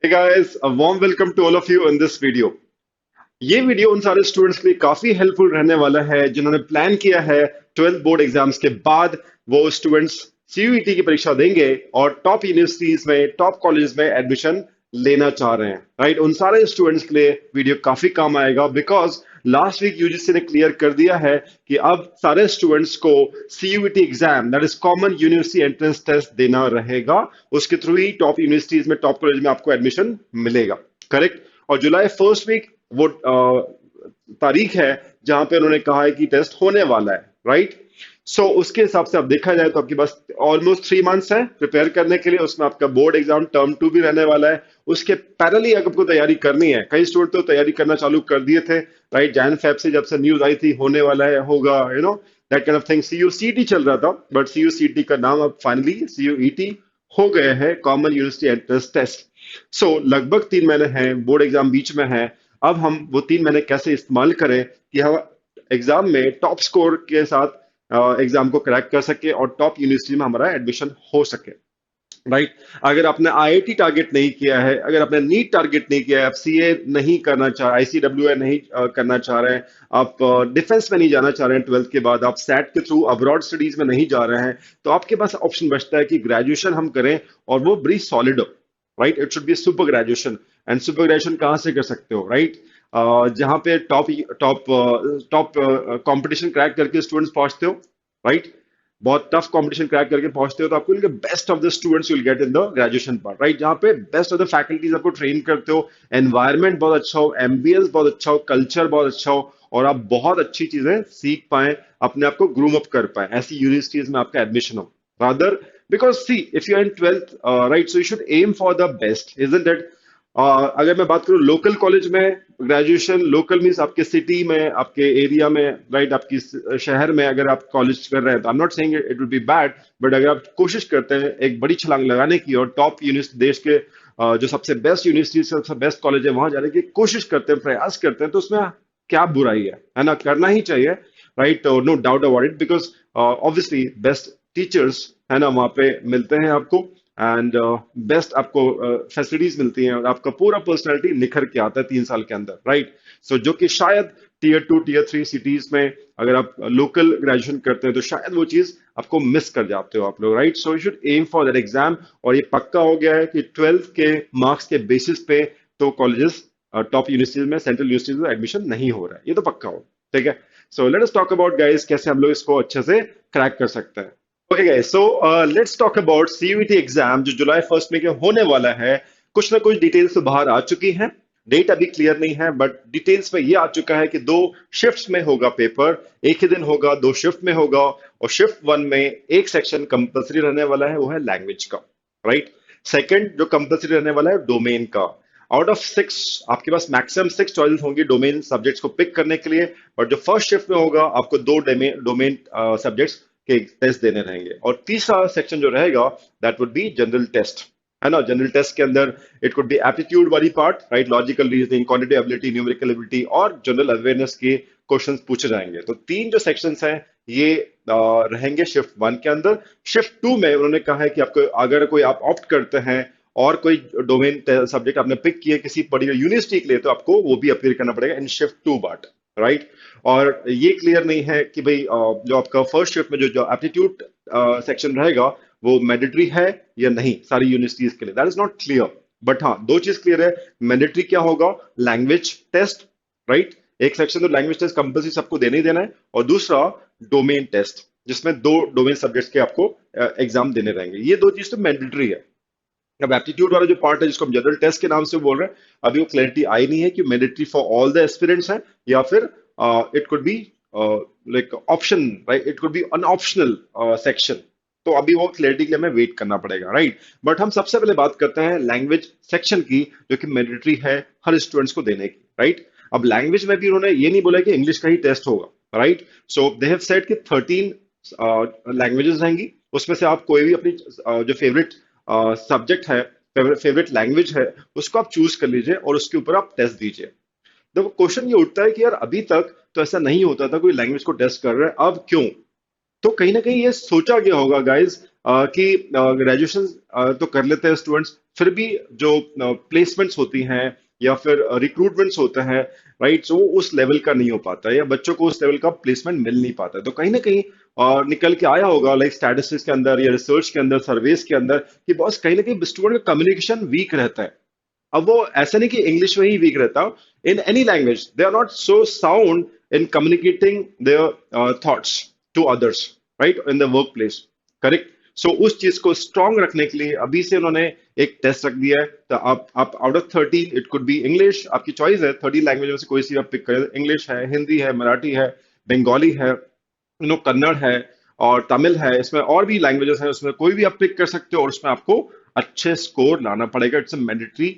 Hey guys, a warm welcome to all of you in this video. ये video उन सारे students के लिए काफी हेल्पफुल रहने वाला है जिन्होंने प्लान किया है 12th बोर्ड एग्जाम्स के बाद वो स्टूडेंट्स सीयूईटी की परीक्षा देंगे और टॉप यूनिवर्सिटीज में टॉप कॉलेज में एडमिशन लेना चाह रहे हैं। राइट, उन सारे स्टूडेंट्स के लिए वीडियो काफी काम आएगा बिकॉज लास्ट वीक यूजीसी ने क्लियर कर दिया है कि अब सारे स्टूडेंट्स को CUET exam that is common university entrance test देना रहेगा। उसके थ्रू ही टॉप यूनिवर्सिटीज में टॉप कॉलेज में आपको एडमिशन मिलेगा। करेक्ट। और जुलाई फर्स्ट वीक वो तारीख है जहां पे उन्होंने कहा है कि टेस्ट होने वाला है। राइट। सो उसके हिसाब से अब देखा जाए तो आपके पास ऑलमोस्ट 3 मंथ्स है प्रिपेयर करने के लिए। उसमें आपका बोर्ड एग्जाम टर्म 2 भी रहने वाला है। उसके पैरेलली अगर आपको तैयारी करनी है, कई स्टूडेंट तो तैयारी करना चालू कर दिए थे। राइट, जैन फेब से जब से न्यूज आई थी होने वाला है, होगा, दैट काइंड ऑफ थिंग। सीयूसीटी चल रहा था बट सीयूसीटी का नाम अब फाइनली सीयूईटी हो गया है, कॉमन यूनिवर्सिटी एंट्रेंस टेस्ट। सो लगभग 3 महीने हैं, बोर्ड एग्जाम बीच में है। अब हम वो 3 महीने कैसे इस्तेमाल करें कि हम एग्जाम में टॉप स्कोर के साथ एग्जाम को क्रैक कर सके और टॉप यूनिवर्सिटी में हमारा एडमिशन हो सके। राइट। अगर आपने आईआईटी टारगेट नहीं किया है, अगर आपने नीट टारगेट नहीं किया है, आप सीए नहीं करना चाह रहे, आईसीडब्ल्यूए नहीं करना चाह रहे हैं, आप डिफेंस में नहीं जाना चाह रहे हैं, 12th के बाद आप सैट के थ्रू अब्रॉड स्टडीज में नहीं जा रहे हैं, तो आपके पास ऑप्शन बचता है कि ग्रेजुएशन हम करें और वो बड़ी सॉलिड हो। Right, it should be super graduation. And super graduation कहाँ से कर सकते हो? राइट, जहां पे top top top competition crack करके स्टूडेंट्स पहुंचते हो। राइट, बहुत टफ कंपटीशन क्रैक करके पहुंचते हो तो आपको best of the students will get in the graduation part. Right, जहां पे बेस्ट ऑफ द फैकल्टीज आपको ट्रेन करते हो, एनवायरमेंट बहुत अच्छा हो, एम्बियंस बहुत अच्छा हो, कल्चर बहुत अच्छा हो और आप बहुत अच्छी चीजें सीख पाए, अपने आप को ग्रूम अप कर पाए, ऐसी यूनिवर्सिटीज में आपका एडमिशन हो। Rather because see if you are in 12th, right, so you should aim for the best, isn't it? अगर मैं बात करूं लोकल कॉलेज में ग्रेजुएशन, लोकल मीन्स आपके सिटी में, आपके एरिया में, राइट, आपकी शहर में अगर आप कॉलेज कर रहे हैं तो I am not saying it will be bad, but अगर आप कोशिश करते हैं एक बड़ी छलांग लगाने की और टॉप यूनिवर्सिटी देश के जो सबसे बेस्ट यूनिवर्सिटी, सबसे बेस्ट कॉलेज है वहां जाने की कोशिश करते हैं, प्रयास करते हैं, तो उसमें क्या बुराई है ना? करना ही चाहिए। Right, no doubt about it because obviously best teachers है ना वहां पे मिलते हैं आपको एंड बेस्ट आपको फैसिलिटीज मिलती हैं और आपका पूरा पर्सनालिटी निखर के आता है 3 साल के अंदर। राइट, सो जो कि शायद टियर 2 टियर 3 सिटीज में अगर आप लोकल ग्रेजुएशन करते हैं तो शायद वो चीज आपको मिस कर जाते हो आप लोग। Right, so you should aim for that exam. और ये पक्का हो गया है कि 12th के मार्क्स के बेसिस पे तो कॉलेजेस टॉप यूनिवर्सिटीज में, सेंट्रल यूनिवर्सिटीज में एडमिशन नहीं हो रहा है, ये तो पक्का हो। ठीक है, so let us talk about guys कैसे हम लोग इसको अच्छे से क्रैक कर सकते हैं। Okay guys, so let's talk about CUET exam जो जुलाई फर्स्ट में के होने वाला है। कुछ ना कुछ डिटेल्स तो बाहर आ चुकी हैं, डेट अभी क्लियर नहीं है बट डिटेल्स में ये आ चुका है कि 2 शिफ्ट्स में होगा पेपर, एक ही दिन होगा, 2 शिफ्ट में होगा। और शिफ्ट 1 में एक सेक्शन कंपलसरी रहने वाला है, वो है लैंग्वेज का। राइट, सेकंड जो कंपलसरी रहने वाला है डोमेन का। आउट ऑफ 6 आपके पास मैक्सिमम 6 चॉइसेस होंगी डोमेन सब्जेक्ट्स को पिक करने के लिए, बट जो फर्स्ट शिफ्ट में होगा आपको 2 डोमेन सब्जेक्ट्स के टेस्ट देने रहेंगे। और तीसरा सेक्शन जो रहेगा that would be general test, है ना? जनरल टेस्ट के अंदर इट कुड बी एप्टीट्यूड वाली part, right, logical reasoning, quantitative ability, numerical ability और जनरल अवेयरनेस के क्वेश्चंस पूछे जाएंगे। तो 3 जो सेक्शंस हैं ये रहेंगे शिफ्ट 1 के अंदर। शिफ्ट 2 में उन्होंने कहा है कि आपको अगर कोई आप ऑप्ट करते हैं और कोई डोमेन सब्जेक्ट आपने पिक किए किसी पर्टिकुलर यूनिवर्सिटी के लिए तो आपको वो भी अपीयर करना पड़ेगा इन शिफ्ट 2 पार्ट। राइट, और ये क्लियर नहीं है कि भाई जो आपका फर्स्ट शिफ्ट में जो एप्टीट्यूड सेक्शन रहेगा वो मैंडेटरी है या नहीं सारी यूनिवर्सिटीज के लिए, that is not clear. But हाँ, 2 चीज क्लियर है, मैंडेटरी क्या होगा, लैंग्वेज टेस्ट। राइट, एक सेक्शन तो लैंग्वेज टेस्ट कंपल्सरी सबको देना ही देना है और दूसरा डोमेन टेस्ट जिसमें 2 डोमेन सब्जेक्ट्स के आपको एग्जाम देने रहेंगे। ये 2 चीज तो मैंडेटरी है। अब एप्टीट्यूड वाला जो पार्ट है जिसको हम जनरल टेस्ट के नाम से बोल रहे हैं, अभी वो क्लैरिटी आई नहीं है कि mandatory for all the aspirants है या फिर it could be like option, right, it could be an optional section. तो अभी वो क्लैरिटी के लिए हमें वेट करना पड़ेगा। राइट, बट हम सबसे पहले बात करते हैं लैंग्वेज सेक्शन की जो कि मैंडेटरी है हर स्टूडेंट्स को देने की। राइट, अब लैंग्वेज में भी उन्होंने ये नहीं बोला कि इंग्लिश का ही टेस्ट होगा। Right, so they have said कि 13 लैंग्वेजेस रहेंगी, उसमें से आप कोई भी अपनी जो फेवरेट सब्जेक्ट है, फेवरेट लैंग्वेज है, उसको आप चूज कर लीजिए और उसके ऊपर आप टेस्ट दीजिए। देखो क्वेश्चन ये उठता है कि यार अभी तक तो ऐसा नहीं होता था, कोई लैंग्वेज को टेस्ट कर रहा है, अब क्यों? तो कहीं ना कहीं ये सोचा गया होगा गाइज कि ग्रेजुएशन तो कर लेते हैं स्टूडेंट्स, फिर भी जो प्लेसमेंट्स होती हैं या फिर रिक्रूटमेंट्स होते हैं, राइट, सो उस लेवल का नहीं हो पाता है या बच्चों को उस लेवल का प्लेसमेंट मिल नहीं पाता है। तो कहीं ना कहीं निकल के आया होगा लाइक स्टैटिस्टिक्स के अंदर या रिसर्च के अंदर, सर्वेस के अंदर, कि बॉस कहीं ना कहीं स्टूडेंट का कम्युनिकेशन वीक रहता है। अब वो ऐसा नहीं कि इंग्लिश में ही वीक रहता, in any language they are not so sound in communicating their thoughts to others, right, in the work place, correct. So उस चीज को स्ट्रांग रखने के लिए अभी से उन्होंने एक टेस्ट रख दिया है। तो आप out of 30, it could B English, आपकी चॉइस है, 30 लैंग्वेज में से कोई सी आप पिक करें। इंग्लिश है, हिंदी है, मराठी है, बंगाली है, कन्नड़ है और तमिल है, इसमें और भी लैंग्वेजेस हैं, उसमें कोई भी आप पिक कर सकते हो और उसमें आपको अच्छे स्कोर लाना पड़ेगा। It's a mandatory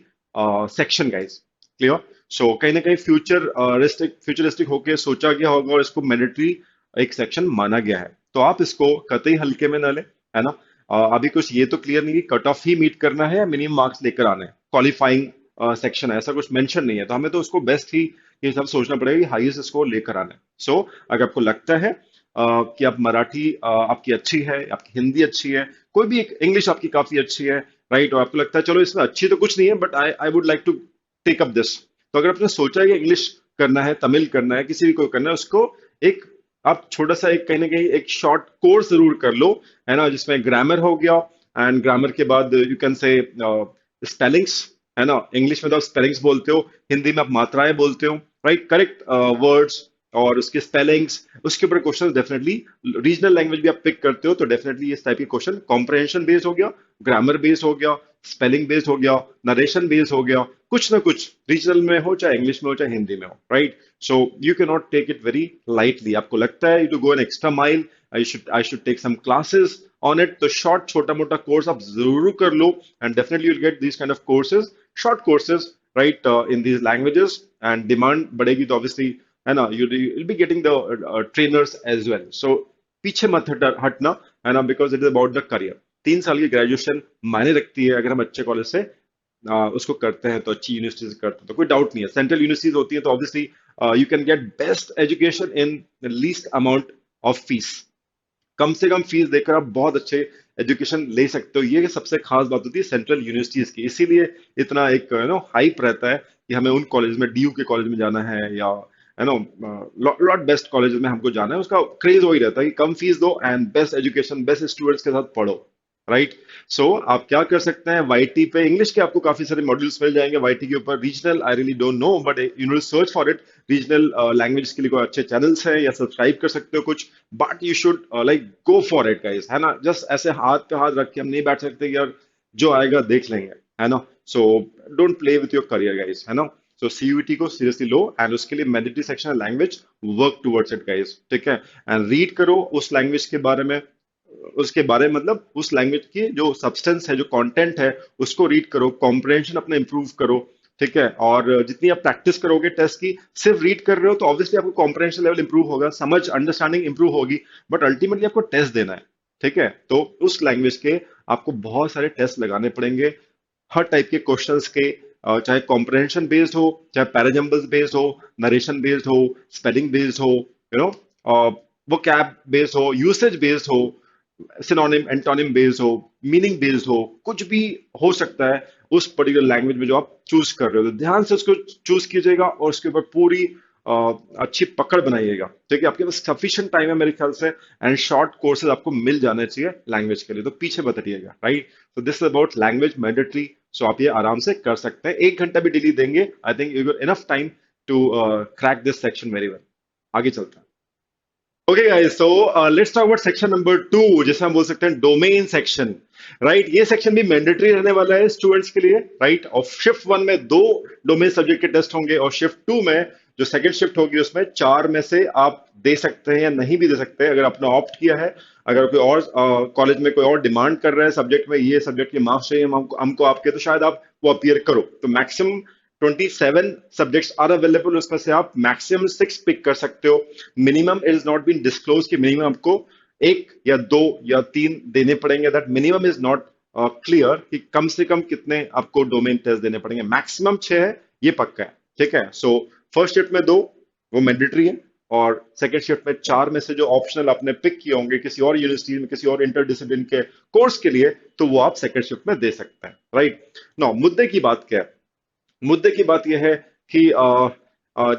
section guys, clear. So कहीं ना कहीं फ्यूचरिस्टिक होके सोचा गया होगा और इसको मैंडेटरी एक सेक्शन माना गया है, तो आप इसको कतई हल्के में न लें, है ना। अभी कुछ ये तो क्लियर नहीं कि कट ऑफ ही मीट करना है या मिनिमम मार्क्स लेकर आने, क्वालिफाइंग सेक्शन है, ऐसा कुछ मेंशन नहीं है, तो हमें तो उसको बेस्ट ही ये सब सोचना पड़ेगा कि हाईएस्ट स्कोर लेकर आना है। सो अगर आपको लगता है कि आप मराठी आपकी अच्छी है, आपकी हिंदी अच्छी है, कोई भी एक इंग्लिश आपकी काफी अच्छी है, राइट, और आपको लगता है चलो इसमें अच्छी तो कुछ नहीं है but I I would like to take up this, तो अगर आपने सोचा है कि इंग्लिश करना है, तमिल करना है, किसी भी को करना है, उसको एक आप छोटा सा एक कहीं ना कहीं एक शॉर्ट कोर्स जरूर कर लो, है ना, जिसमें ग्रामर हो गया, एंड ग्रामर के बाद यू कैन से स्पेलिंग्स, है ना, इंग्लिश में तो आप स्पेलिंग्स बोलते हो, हिंदी में आप मात्राएं बोलते हो, राइट, करेक्ट वर्ड्स और उसके स्पेलिंग्स, उसके ऊपर क्वेश्चन डेफिनेटली। रीजनल लैंग्वेज भी आप पिक करते हो तो डेफिनेटली इस टाइप के क्वेश्चन कॉम्प्रहेंशन बेस्ड हो गया, ग्रामर बेस्ड हो गया, स्पेलिंग बेस्ड हो गया, नरेशन बेस्ड हो गया, कुछ ना कुछ रीजनल में हो, चाहे इंग्लिश में हो, चाहे हिंदी में हो, right. So you can not take it very lightly, आपको लगता है to go an extra mile, I should take some classes on it, तो शॉर्ट छोटा मोटा कोर्स आप जरूर कर लो, and definitely you will get this kind of courses, short courses, right, in these languages, and demand बढ़ेगी तो obviously, है ना, you will be getting the trainers as well. So पीछे मत हटना, है ना, because it is about the career. 3 साल की ग्रेजुएशन मायने रखती है, अगर हम अच्छे कॉलेज से उसको करते हैं, तो अच्छी यूनिवर्सिटी से करते हैं तो कोई डाउट नहीं है। सेंट्रल यूनिवर्सिटीज होती है तो obviously you can get best education in least amount of fees, कम से कम फीस देकर आप बहुत अच्छे एजुकेशन ले सकते हो। ये सबसे खास बात होती है सेंट्रल यूनिवर्सिटीज की, इसीलिए इतना एक हाइप रहता है कि हमें उन कॉलेज में, डीयू के कॉलेज में जाना है, या है नो लॉट बेस्ट कॉलेज में हमको जाना है, उसका क्रेज वही रहता है कि कम फीस दो and best education, best students के साथ पढ़ो, राइट। सो आप क्या कर सकते हैं, वाईटी पे इंग्लिश के आपको काफी सारे मॉड्यूल्स मिल जाएंगे, वाईटी के ऊपर regional, I really don't know but you will search for it, regional language के लिए कोई अच्छे चैनल्स हैं या सब्सक्राइब कर सकते हो कुछ, but you should like go for it guys, है ना। जस्ट ऐसे हाथ पे हाथ रख के हम नहीं बैठ सकते कि यार जो आएगा देख लेंगे, है ना। So don't play with your career guys, है ना। सो सीयूईटी को सीरियसली लो एंड उसके लिए mandatory section language, work towards it guys, ठीक है, एंड रीड करो उस लैंग्वेज के बारे में, उसके बारे में मतलब उस लैंग्वेज की जो सब्सटेंस है, जो कंटेंट है, उसको रीड करो, कॉम्प्रहेंशन अपना इंप्रूव करो, ठीक है। और जितनी आप प्रैक्टिस करोगे टेस्ट की, सिर्फ रीड कर रहे हो तो ऑब्वियसली आपको कॉम्प्रहेंशन लेवल इंप्रूव होगा, समझ अंडरस्टैंडिंग इंप्रूव होगी, बट अल्टीमेटली आपको टेस्ट देना है, ठीक है। तो उस लैंग्वेज के आपको बहुत सारे टेस्ट लगाने पड़ेंगे, हर टाइप के क्वेश्चंस के, चाहे कॉम्प्रहेंशन बेस्ड हो, चाहे पैराजम्बल्स बेस्ड हो, नरेशन बेस्ड हो, स्पेलिंग बेस्ड हो, यू नो, वो कैब बेस्ड हो, यूसेज बेस्ड हो, सिनोनिम एंटोनिम बेस्ड हो, मीनिंग बेस्ड हो, कुछ भी हो सकता है उस पर्टिकुलर लैंग्वेज में जो आप चूज कर रहे हो, तो ध्यान से उसको चूज कीजिएगा और उसके ऊपर पूरी अच्छी पकड़ बनाइएगा, ठीक है। आपके पास सफिशिएंट टाइम है मेरे ख्याल से, एंड शॉर्ट कोर्सेज आपको मिल जाने चाहिए लैंग्वेज के लिए, तो पीछे मत हटिएगा, राइट। तो this is about language mandatory, so आप ये आराम से कर सकते हैं, 1 घंटा भी डेली देंगे, I think you got enough time to crack this section very well. आगे चलता है। Okay guys, so let's talk about section number 2, जैसे हम बोल सकते हैं डोमेन सेक्शन, राइट। ये सेक्शन भी मैंडेटरी रहने वाला है स्टूडेंट्स के लिए, राइट। और शिफ्ट 1 में 2 डोमेन सब्जेक्ट के टेस्ट होंगे और शिफ्ट 2 में जो सेकंड शिफ्ट होगी उसमें 4 में से आप दे सकते हैं या नहीं भी दे सकते हैं, अगर आपने ऑप्ट किया है। अगर कोई और कॉलेज में कोई और डिमांड कर रहा है सब्जेक्ट में, ये सब्जेक्ट के मार्क्स चाहिए हमको आपके, तो शायद आप वो अपीयर करो, तो मैक्सिमम 27 सब्जेक्ट्स आर अवेलेबल, उसमें से आप मैक्सिमम 6 पिक कर सकते हो। Minimum is not been disclose कि मिनिमम आपको 1 या 2 या 3 देने पड़ेंगे, that minimum is not clear कि कम से कम कितने आपको डोमेन टेस्ट देने पड़ेंगे। मैक्सिमम 6 है, ये पक्का है, ठीक है। सो फर्स्ट शिफ्ट में 2 वो मैंडेटरी है, और सेकंड शिफ्ट में 4 में से जो ऑप्शनल आपने पिक किए होंगे किसी और यूनिवर्सिटी में किसी और इंटरडिसिप्लिन के कोर्स के लिए, तो वो आप सेकंड शिफ्ट में दे सकते हैं, राइट। नाउ मुद्दे की बात क्या है? मुद्दे की बात यह है कि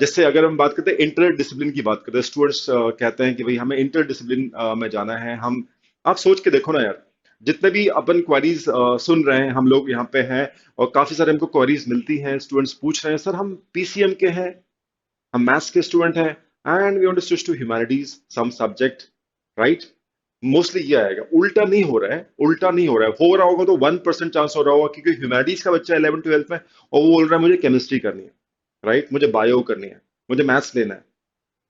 जैसे अगर हम बात करते हैं इंटर डिसिप्लिन की बात करते हैं, स्टूडेंट्स कहते हैं कि भाई हमें इंटर डिसिप्लिन में जाना है। हम आप सोच के देखो ना यार, जितने भी अपन क्वेरीज सुन रहे हैं, हम लोग यहाँ पे हैं और काफी सारे हमको क्वेरीज मिलती हैं, स्टूडेंट्स पूछ रहे हैं सर हम पीसीएम के हैं, हम मैथ्स के स्टूडेंट हैं and we want to switch to humanities some subject, right. Mostly ये आएगा, उल्टा नहीं हो रहा है, उल्टा नहीं हो रहा होगा तो 1% चांस हो रहा होगा, क्योंकि ह्यूमैनिटीज का बच्चा 11th 12th में और वो बोल रहा है मुझे केमिस्ट्री करनी है, राइट, मुझे बायो करनी है, मुझे मैथ्स लेना है।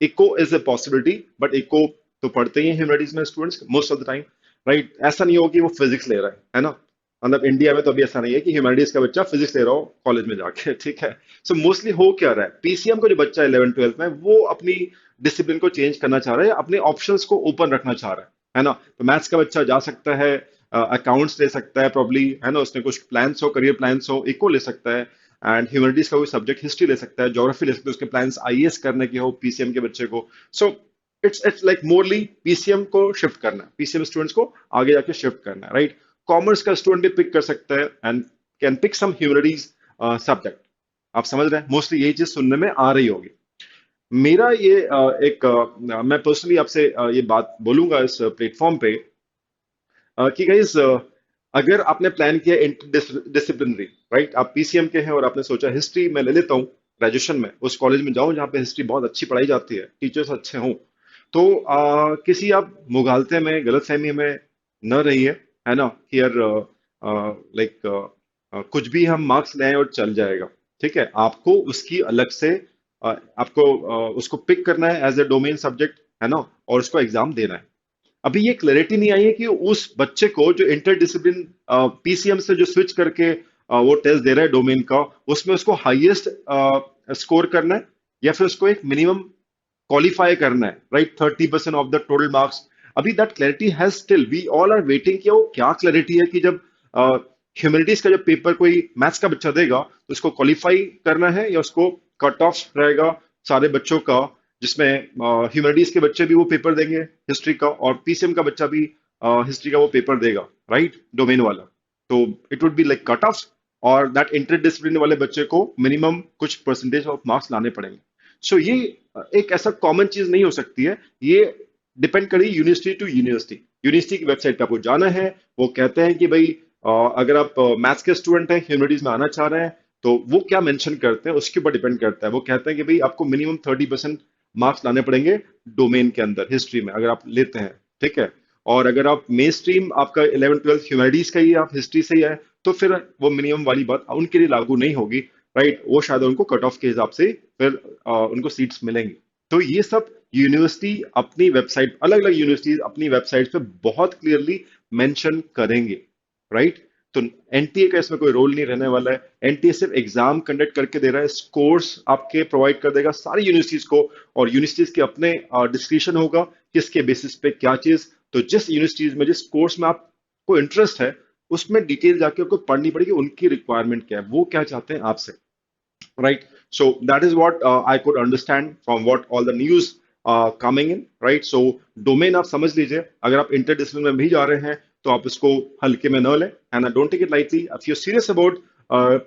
Eco is a possibility, but eco तो पढ़ते ही हैं ह्यूमैनिटीज में students most of the time, right. ऐसा नहीं हो कि वो फिजिक्स ले रहा है ना, मतलब इंडिया में तो अभी ऐसा नहीं है कि ह्यूमैनिटीज का बच्चा फिजिक्स ले रहा हो कॉलेज में जाके, ठीक है। सो मोस्टली हो क्या रहा है, पीसीएम का जो बच्चा 11th 12th में, वो अपनी डिसिप्लिन को चेंज करना चाह रहा है, अपने ऑप्शंस को ओपन रखना चाह रहा है ना। तो मैथ्स का बच्चा जा सकता है, अकाउंट्स ले सकता है प्रॉब्ली, है ना, उसने कुछ प्लान्स हो, करियर प्लान्स हो, इको ले सकता है, एंड ह्यूमैनिटीज का कोई सब्जेक्ट हिस्ट्री ले सकता है, ज्योग्राफी ले सकता है, उसके प्लान्स आईएएस करने के हो पीसीएम के बच्चे को। So it's like morally PCM को शिफ्ट करना है, पीसीएम स्टूडेंट्स को आगे जाके शिफ्ट करना है, राइट। कॉमर्स का स्टूडेंट भी पिक कर सकता है and can pick some humanities subject. आप समझ रहे हैं, मोस्टली यही चीज सुनने में आ रही होगी। मेरा ये मैं पर्सनली आपसे ये बात बोलूंगा इस प्लेटफॉर्म पे कि गाइस, अगर आपने प्लान किया इंटरडिसिप्लिनरी, राइट, आप पीसीएम के हैं और आपने सोचा हिस्ट्री मैं ले लेता हूँ, ग्रेजुएशन में उस कॉलेज में जाऊं जहाँ पे हिस्ट्री बहुत अच्छी पढ़ाई जाती है, टीचर्स अच्छे हों, तो किसी आप मुगालते में, गलतफहमी में न रहिए, है ना, कि यार लाइक कुछ भी हम मार्क्स ले आए और चल जाएगा, ठीक है। आपको उसकी अलग से आपको उसको पिक करना है एज ए डोमेन सब्जेक्ट, है ना, और उसको एग्जाम देना है। अभी ये क्लैरिटी नहीं आई है कि उस बच्चे को जो इंटर डिसिप्लिन पीसीएम से जो स्विच करके वो टेस्ट दे रहा है डोमेन का, उसमें उसको हाईएस्ट स्कोर करना है या फिर उसको एक मिनिमम क्वालिफाई करना है, right, 30% of the total marks. अभी that clarity has still, we all are waiting कि वो क्या क्लैरिटी है कि जब ह्यूमैनिटीज का जब पेपर कोई मैथ्स का बच्चा देगा तो उसको क्वालिफाई करना है या उसको कट ऑफ रहेगा सारे बच्चों का, जिसमें ह्यूमैनिटीज के बच्चे भी वो पेपर देंगे हिस्ट्री का और पीसीएम का बच्चा भी हिस्ट्री का वो पेपर देगा, राइट, डोमेन वाला। तो it would be like cut off, और दैट इंटरडिसिप्लिन वाले बच्चे को मिनिमम कुछ परसेंटेज ऑफ मार्क्स लाने पड़ेंगे। सो ये एक ऐसा कॉमन चीज नहीं हो सकती है, ये डिपेंड करेगी यूनिवर्सिटी टू यूनिवर्सिटी। यूनिवर्सिटी की वेबसाइट पे आपको जाना है, वो कहते हैं कि भाई अगर आप मैथ्स के स्टूडेंट हैं, ह्यूमैनिटीज में आना चाह रहे हैं, तो वो क्या मेंशन करते हैं उसके ऊपर डिपेंड करता है। वो कहते हैं कि भाई आपको मिनिमम 30% मार्क्स लाने पड़ेंगे डोमेन के अंदर हिस्ट्री में अगर आप लेते हैं, ठीक है। और अगर आप मेन स्ट्रीम आपका 11th 12th ह्यूमैनिटीज का ही, आप हिस्ट्री से ही है, तो फिर वो मिनिमम वाली बात उनके लिए लागू नहीं होगी, राइट। वो शायद उनको कट ऑफ के हिसाब से फिर उनको सीट्स मिलेंगी। तो ये सब यूनिवर्सिटी अपनी वेबसाइट, अलग अलग यूनिवर्सिटीज अपनी वेबसाइट पे बहुत क्लियरली मेंशन करेंगे, राइट। तो एनटीए का इसमें कोई रोल नहीं रहने वाला है, एनटीए सिर्फ एग्जाम कंडक्ट करके दे रहा है, कोर्स आपके प्रोवाइड कर देगा सारी यूनिवर्सिटीज को, और यूनिवर्सिटीज के अपने डिस्क्रिप्शन होगा किसके बेसिस पे क्या चीज। तो जिस यूनिवर्सिटीज में जिस कोर्स में आपको इंटरेस्ट है उसमें डिटेल जाके आपको पढ़नी पड़ेगी, उनकी रिक्वायरमेंट क्या है, वो क्या चाहते हैं आपसे, right? So that is what I could understand from what all the news coming in, right? So domain आप समझ लीजिए, अगर आप इंटरडिसिप्लिन में भी जा रहे हैं तो आप इसको हल्के में न लें, and don't take it lightly. If you're serious about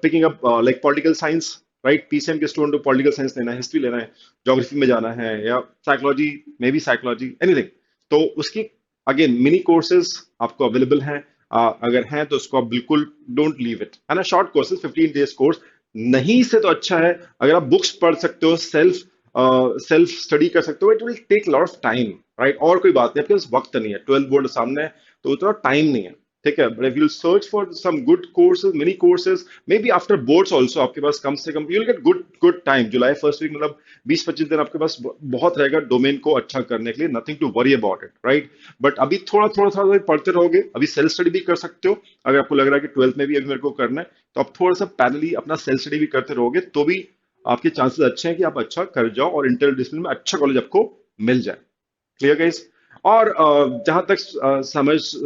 picking up like political science, right? PCM के स्टूडेंट को पॉलिटिकल साइंस लेना है, हिस्ट्री लेना है, ज्योग्राफी में जाना है, या psychology, may be psychology, anything, तो उसकी अगेन मिनी कोर्सेज आपको अवेलेबल हैं। अगर हैं तो उसको आप बिल्कुल डोंट लीव इट, है ना। शॉर्ट कोर्सेज 15 डेज कोर्स नहीं से तो अच्छा है अगर आप बुक्स पढ़ सकते हो, सेल्फ स्टडी कर सकते हो, it will take lot of time, right. और कोई बात नहीं, आपके पास वक्त नहीं है, 12th बोर्ड सामने है तो उतना टाइम नहीं है, ठीक है। But if you search for some good courses, mini courses, maybe after boards also आपके पास कम से कम you will get good time, July first week, मतलब 20-25 दिन आपके पास बहुत रहेगा डोमेन को अच्छा करने के लिए, nothing to worry about it, right. But अभी थोड़ा पढ़ते रहोगे, अभी सेल्फ स्टडी भी कर सकते हो, अगर आपको लग रहा है कि 12th में भी अभी मेरे को करना है, तो आप थोड़ा सा पैरेलली अपना सेल्फ स्टडी भी करते रहोगे, तो भी आपके चांसेस अच्छे हैं कि आप अच्छा कर जाओ और इंटर डिसिप्लिन में अच्छा कॉलेज आपको मिल जाए। Clear guys? और जहां तक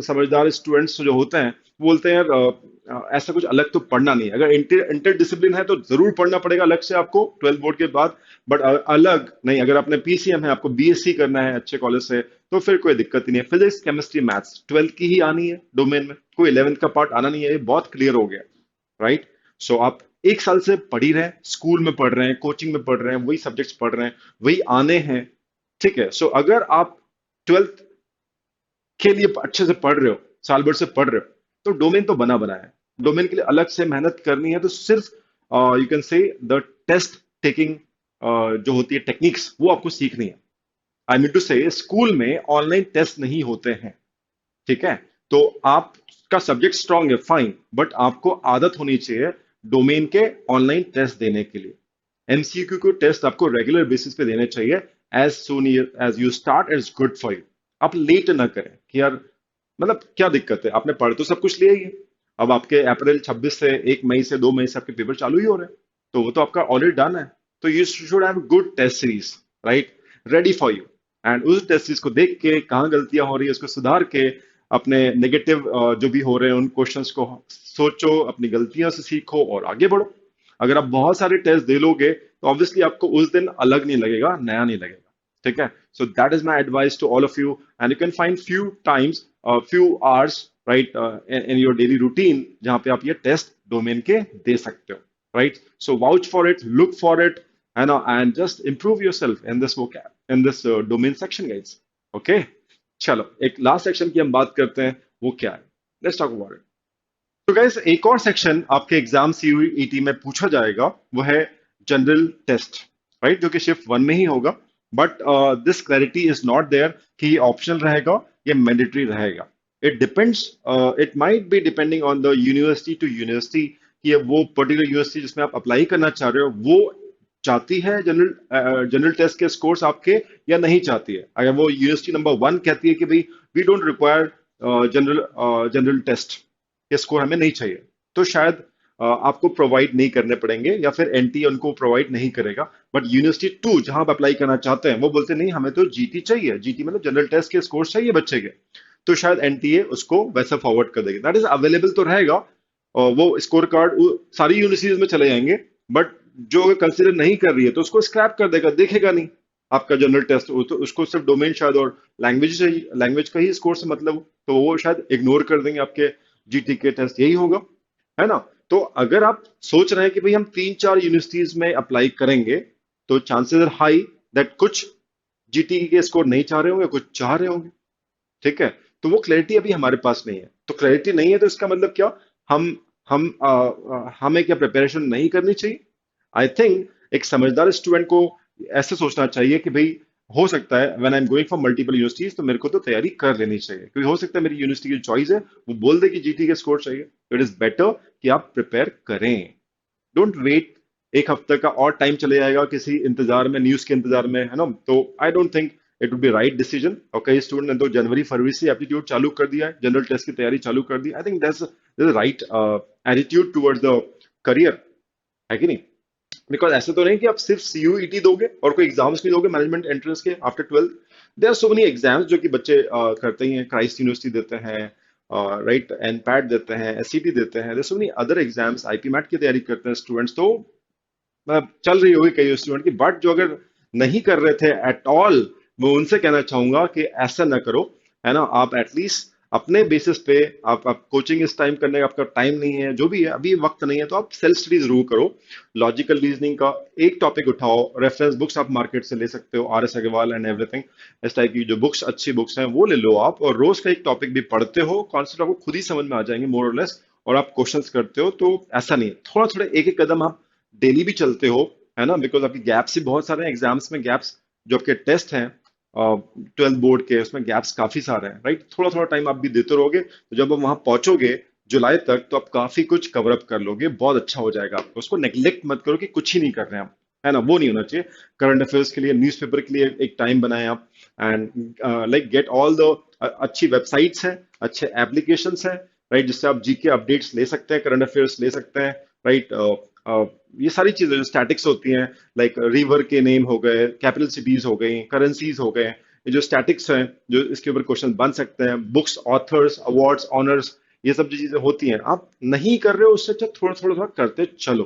समझदार स्टूडेंट्स जो होते हैं वो बोलते हैं यार ऐसा कुछ अलग तो पढ़ना नहीं है। अगर इंटर डिसिप्लिन है तो जरूर पढ़ना पड़ेगा अलग से आपको 12th बोर्ड के बाद, बट अलग नहीं। अगर आपने पीसीएम है, आपको बीएससी करना है अच्छे कॉलेज से, तो फिर कोई दिक्कत ही नहीं है। फिजिक्स केमिस्ट्री मैथ्स 12th की ही आनी है डोमेन में, कोई 11th का पार्ट आना नहीं है, ये बहुत क्लियर हो गया, राइट। सो आप एक साल से पढ़ ही रहे हैं, स्कूल में पढ़ रहे हैं, कोचिंग में पढ़ रहे हैं, वही सब्जेक्ट्स पढ़ रहे हैं, वही आने हैं, ठीक है। सो अगर आप 12th के लिए अच्छे से पढ़ रहे हो, साल भर से पढ़ रहे हो, तो डोमेन तो बना बना है। डोमेन के लिए अलग से मेहनत करनी है, तो सिर्फ you can say the test taking जो होती है टेक्निक्स, वो आपको सीखनी है। I mean to say school में ऑनलाइन टेस्ट नहीं होते हैं, ठीक है। तो आपका सब्जेक्ट स्ट्रांग है, फाइन, बट आपको आदत होनी चाहिए डोमेन के ऑनलाइन टेस्ट देने के लिए। एमसीक्यू को टेस्ट आपको रेगुलर बेसिस पे देने चाहिए। As soon as you start is good for you. आप लेट ना करें कि यार मतलब क्या दिक्कत है, आपने पढ़ तो सब कुछ लिया ही है। अब आपके अप्रैल 26 से 1 मई से 2 मई से आपके पेपर चालू ही हो रहे हैं, तो वो तो आपका ऑलरेडी डन है। तो you should have good test series, right, ready for you. And उस टेस्ट सीरीज को देख के कहाँ गलतियां हो रही है उसको सुधार के, अपने नेगेटिव जो भी हो रहे हैं उन क्वेश्चंस को सोचो, अपनी गलतियों से सीखो और आगे बढ़ो। अगर आप बहुत सारे टेस्ट दे लोगे तो ऑब्वियसली आपको उस दिन अलग नहीं लगेगा, नया नहीं लगेगा, ठीक है। So that is my advice to all of you, and you can find few times, few hours, right, in your daily routine, जहां पे आप ये टेस्ट डोमेन के दे सकते हो, right. So vouch for it, look for it, है ना, and just improve yourself in this vocab in this domain section, guys. Okay, चलो एक लास्ट सेक्शन की हम बात करते हैं, वो क्या है, लेट्स टॉक अबाउट इट। तो गाइस एक और सेक्शन आपके एग्जाम सीयूईटी में पूछा जाएगा, वो है जनरल टेस्ट, राइट, जो कि शिफ्ट 1 में ही होगा। But this clarity is not there कि ये ऑप्शनल रहेगा या मैंडेटरी रहेगा। It depends, it might be depending on the university to university, कि वो पर्टिकुलर यूनिवर्सिटी जिसमें आप अप्लाई करना चाह रहे हो वो चाहती है जनरल टेस्ट के स्कोर्स आपके या नहीं चाहती है। अगर वो यूनिवर्सिटी नंबर 1 कहती है कि भाई we don't require general test के स्कोर हमें नहीं चाहिए, तो शायद आपको प्रोवाइड नहीं करने पड़ेंगे, या फिर एनटीए उनको प्रोवाइड नहीं करेगा। बट यूनिवर्सिटी 2 जहां आप अप्लाई करना चाहते हैं वो बोलते नहीं, हमें तो जीटी चाहिए, जीटी मतलब जनरल टेस्ट के स्कोर चाहिए बच्चे के, तो शायद एनटीए उसको वैसा फॉरवर्ड कर देगी। दैट इज अवेलेबल तो रहेगा, और वो स्कोर कार्ड सारी यूनिवर्सिटीज में चले जाएंगे, बट जो कंसिडर नहीं कर रही है तो उसको स्क्रैप कर देगा, देखेगा नहीं आपका जनरल टेस्ट, तो उसको सिर्फ डोमेन शायद और लैंग्वेज का ही स्कोर से मतलब हो, तो वो शायद इग्नोर कर देंगे आपके जीटी के टेस्ट, यही होगा, है ना। तो अगर आप सोच रहे हैं कि भाई हम 3-4 यूनिवर्सिटीज में अप्लाई करेंगे, तो चांसेस आर हाई दैट कुछ जीटी के स्कोर नहीं चाह रहे होंगे, कुछ चाह रहे होंगे, ठीक है। तो वो क्लैरिटी अभी हमारे पास नहीं है। तो क्लैरिटी नहीं है तो इसका मतलब क्या, हमें क्या प्रिपरेशन नहीं करनी चाहिए। आई थिंक एक समझदार स्टूडेंट को ऐसे सोचना चाहिए कि भाई हो सकता है when I am going for multiple universities, तो मेरे को तो तैयारी कर लेनी चाहिए, क्योंकि हो सकता है मेरी यूनिवर्सिटी की चॉइस है, वो बोल दे कि जीटी के स्कोर चाहिए, तो इट इज बेटर कि आप प्रिपेयर करें। डोंट वेट, एक हफ्ते का और टाइम चले जाएगा किसी इंतजार में, न्यूज के इंतजार में, है ना। तो I don't think it would be right decision. और कई स्टूडेंट ने तो जनवरी फरवरी से एप्टीट्यूड चालू कर दिया है, जनरल टेस्ट की तैयारी चालू कर दी। I think that's right attitude towards the career, है कि नहीं। बिकॉज ऐसे तो नहीं कि आप सिर्फ सीयूईटी दोगे और कोई एग्जाम्स नहीं दोगे मैनेजमेंट एंट्रेंस के after 12th। There are so many exams जो कि बच्चे करते ही हैं, क्राइस्ट यूनिवर्सिटी देते हैं, राइट, एनपैट देते हैं, एससीटी देते हैं, there so many other exams, IPMAT की तैयारी करते हैं स्टूडेंट्स। तो चल रही होगी कई स्टूडेंट की, बट जो अगर नहीं कर रहे थे एट ऑल, मैं उनसे कहना चाहूंगा कि ऐसा ना करो, है ना। आप एटलीस्ट अपने बेसिस पे, आप कोचिंग इस टाइम करने का आपका टाइम नहीं है, जो भी है अभी वक्त नहीं है, तो आप सेल्फ स्टडी जरूर करो। लॉजिकल रीजनिंग का एक टॉपिक उठाओ, रेफरेंस बुक्स आप मार्केट से ले सकते हो, R S Aggarwal and everything, इस टाइप की जो बुक्स अच्छी बुक्स हैं वो ले लो आप, और रोज का एक टॉपिक भी पढ़ते हो, कॉन्सेप्ट आपको खुद ही समझ में आ जाएंगे मोर और लेस, और आप क्वेश्चंस करते हो। तो ऐसा नहीं है, थोड़ा थोड़ा एक एक कदम आप डेली भी चलते हो, है ना, बिकॉज आपके गैप्स ही बहुत सारे हैं एग्जाम्स में, गैप्स जो आपके टेस्ट हैं 12th बोर्ड के, उसमें गैप्स काफी सारे हैं, राइट। थोड़ा थोड़ा टाइम आप भी देते रहोगे, तो जब आप वहां पहुंचोगे जुलाई तक, तो आप काफी कुछ कवर अप कर लोगे, बहुत अच्छा हो जाएगा आपको। उसको नेग्लेक्ट मत करो कि कुछ ही नहीं कर रहे हैं आप, है ना, वो नहीं होना चाहिए। करंट अफेयर्स के लिए, न्यूज़पेपर के लिए एक टाइम बनाएं आप, and like get all the अच्छी वेबसाइट्स हैं, अच्छे एप्लीकेशंस हैं, राइट, जिससे आप जीके अपडेट्स ले सकते हैं, करंट अफेयर्स ले सकते हैं, राइट। ये सारी चीजें जो स्टैटिक्स होती हैं, लाइक रिवर के नेम हो गए, कैपिटल सिटीज हो गई, करेंसीज हो गए, ये जो स्टैटिक्स हैं जो इसके ऊपर क्वेश्चन बन सकते हैं, बुक्स, ऑथर्स, अवार्ड्स, ऑनर्स, ये सब जो चीजें होती हैं आप नहीं कर रहे हो, उससे अच्छा थोड़ा थोड़ा थोड़ा करते चलो।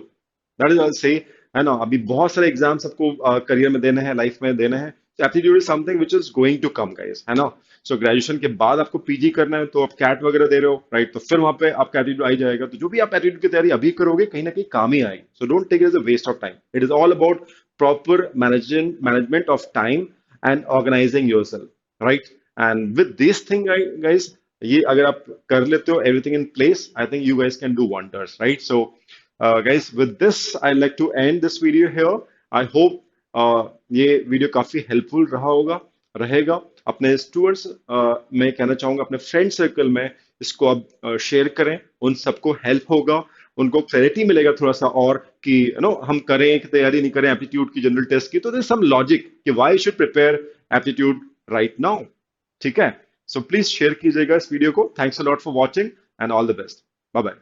दैट इज आई से, है ना। अभी बहुत सारे एग्जाम्स आपको करियर में देने हैं, लाइफ में देने हैं। Aptitude is something which is going to come guys, है ना। सो ग्रेजुएशन के बाद आपको पीजी करना है तो आप कैट वगैरह दे रहे हो, राइट, तो फिर वहां पे आपका एप्टीट्यूड आ ही जाएगा। तो जो भी आप एप्टीट्यूड की तैयारी अभी करोगे कहीं ना कहीं काम ही आएगी। So don't take it as a waste of time, it is all about proper management of time and organizing yourself, right. And with this thing guys, ये अगर आप कर लेते हो everything in place, I think you guys can do wonders, right. So guys, with this I'd like to end this video here. I hope ये video काफी helpful रहा होगा, रहेगा। अपने स्टूडेंट्स मैं कहना चाहूंगा अपने फ्रेंड सर्कल में इसको आप शेयर करें, उन सबको हेल्प होगा, उनको क्लैरिटी मिलेगा थोड़ा सा, और कि यू नो हम करें कि तैयारी नहीं करें एप्टीट्यूड की, जनरल टेस्ट की, तो देयर सम लॉजिक कि why should prepare aptitude right now. ठीक है, सो प्लीज शेयर कीजिएगा इस वीडियो को। Thanks a lot for watching and all the best. Bye bye.